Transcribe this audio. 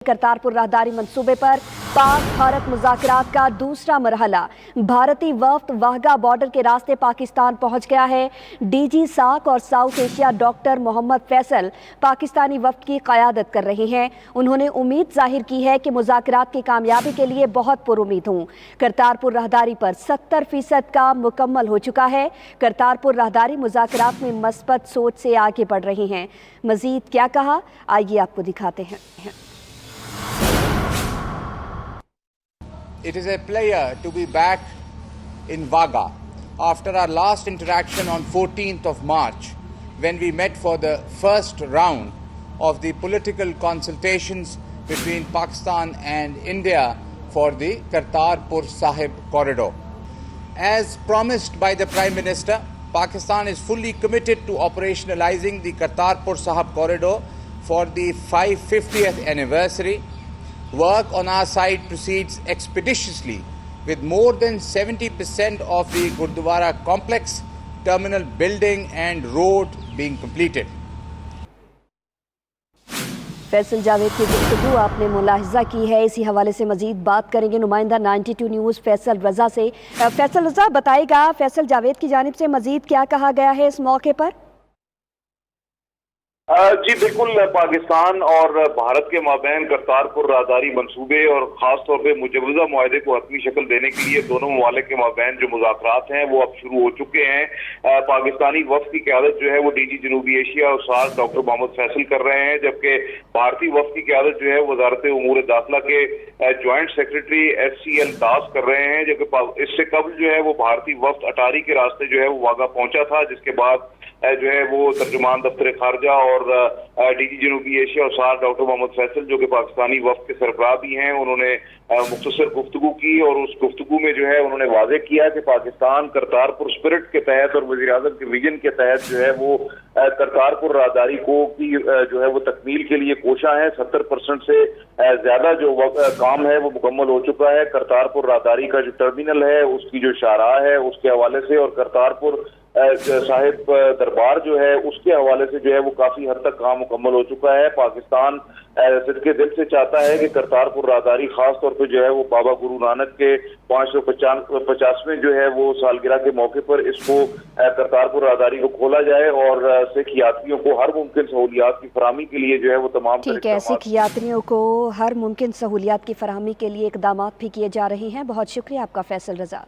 करतारपुर राहदारी मंसूबे पर पाक भारत मुज़ाकरात का दूसरा मरहला। भारतीय वफ्द वाघा बॉर्डर के रास्ते पाकिस्तान पहुंच गया है। डीजी साक और south Asia doctor Mohammad Faisal Pakistani वफ्द की क़यादत कर रहे हैं। उन्होंने उम्मीद जाहिर की है कि मुज़ाकरात की कामयाबी के लिए बहुत पुरुमीद हूँ। करतारपुर राहदारी पर 70% का मुकम्मल हो चुका है। करतारपुर राहदारी मुज़ाकरात में मस्बत सोच से आगे बढ़ रही हैं। मज़ीद क्या कहा, आइए आपको दिखाते हैं। It is a pleasure to be back in Wagah after our last interaction on 14th of March, when we met for the first round of the political consultations between Pakistan and India for the Kartarpur Corridor. As promised by the Prime Minister, Pakistan is fully committed to operationalizing the Kartarpur Corridor for the 550th anniversary. Work on our side proceeds expeditiously, with more than 70% of the Gurdwara complex, terminal building and road being completed. Faisal Javed की गुफ्तगू आपने मुलाहिजा की है, इसी हवाले से मजीद बात करेंगे नुमाइंदा 92 न्यूज़ फैसल रज़ा से। फैसल रज़ा बताएगा, फैसल जावेद की जानिब से मजीद क्या कहा गया है इस मौके पर? जी बिल्कुल, पाकिस्तान और भारत के माबैन करतारपुर राहदारी मंसूबे और ख़ास तौर पे मुजवज़ा मुआहदे को हतमी शक्ल देने के लिए दोनों ममालिक के माबैन जो मुज़ाकरात हैं वो अब शुरू हो चुके हैं। पाकिस्तानी वफ़द की क़यादत जो है वो डीजी जनूबी एशिया और साथ डॉक्टर मोहम्मद फैसल कर रहे हैं, जबकि भारतीय वफ़द की क़यादत जो है वज़ारत उमूर दाखिला के जॉइंट सेक्रेटरी SCL दास कर रहे हैं। जबकि इससे कबल जो है वो भारतीय वफ़द अटारी के रास्ते जो है वो वागा पहुंचा था, जिसके बाद जो है वो तर्जुमान दफ्तर खारजा और डीजी जनूबी एशिया और साथ डॉक्टर मोहम्मद फैसल जो कि पाकिस्तानी वफ़द के सरबराह भी हैं, उन्होंने मुख्तसर गुफ्तगू की और उस गुफ्तगू में जो है उन्होंने वाज़ेह किया कि पाकिस्तान करतारपुर स्पिरिट के तहत और वज़ीर-ए-आज़म के विजन के तहत जो है वो करतारपुर राहदारी को की जो है वो तकमील के लिए कोशा है। 70% से ज्यादा जो काम है वो मुकम्मल हो चुका है। करतारपुर राहदारी का जो टर्मिनल है उसकी जो शाहराह है उसके हवाले से और करतारपुर साहिब दरबार जो है उसके हवाले से जो है वो काफी हद तक काम मुकम्मल हो चुका है। पाकिस्तान सिद्के दिल से चाहता है कि करतारपुर राहदारी खास तौर पे जो है वो बाबा गुरु नानक के 550वें जो है वो सालगिरह के मौके पर इसको करतारपुर राहदारी को खोला जाए और सिख यात्रियों को हर मुमकिन सहूलियात की फराहमी के लिए जो है वो तमाम सिख यात्रियों को हर मुमकिन सहूलियात की फराहमी के लिए इकदाम भी किए जा रहे हैं। बहुत शुक्रिया आपका फैसल रज़ा।